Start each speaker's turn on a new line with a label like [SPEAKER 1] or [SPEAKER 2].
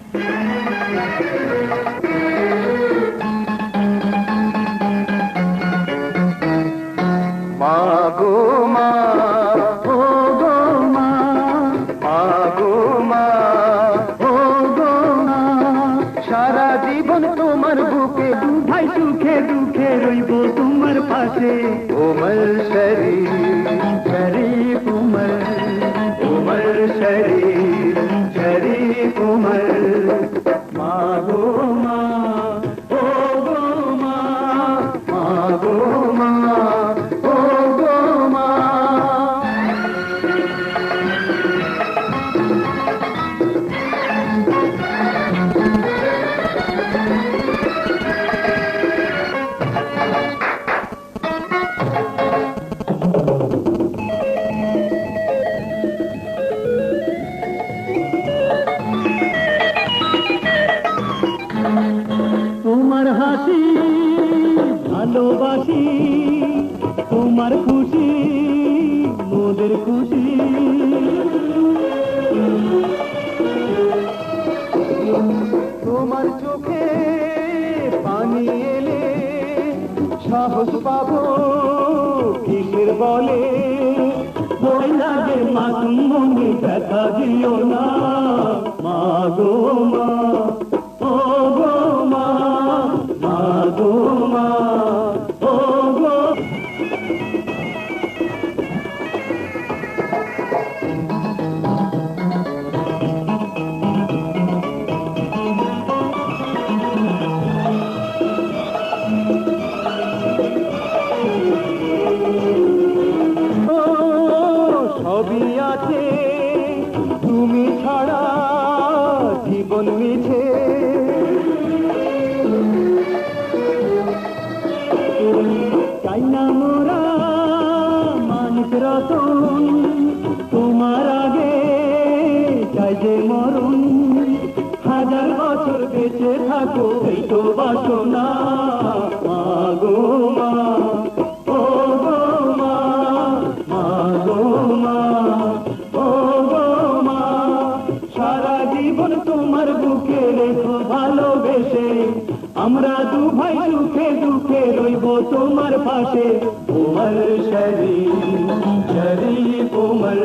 [SPEAKER 1] মা গো মা, ও গো মা, মা গো মা, ও গো মা, সারা জীবন তোমার বুকে ভাই সুখে দুঃখে রইব তোমার পাশে। উমর শরীফ শরীফ উমর, উমর শরীফ শরীফ উমর। মা গো মা, ও গো মা, মা গো মা, ও গো মা। তোমার হাসি ভালোবাসি, তোমার খুশি মোদের খুশি। তোমার চোখে পানি এলে সাহস পাবো কিসের বলে। ভয় লাগে মা তুমি মনে ব্যথা দিও না। মা গো মা, ও গো মা, মা গো মা, ও গো। সবই আছে তুমি ছাড়া জীবন মিছে। চাই না মোরা মানিক রতন, তোমার আগে চাই যে মরণ। হাজার বছর বেঁচে থাকো এই তো বাসনা। মা গো মা, ও গো মা, মা গো মা, ও গো মা, সারা জীবন তোমার বুকে রেখো ভালোবেসে। আমরা দু ভাই সুখে দুঃখে রইব তোমার পাশে। উমর শরীফ শরীফ উমর।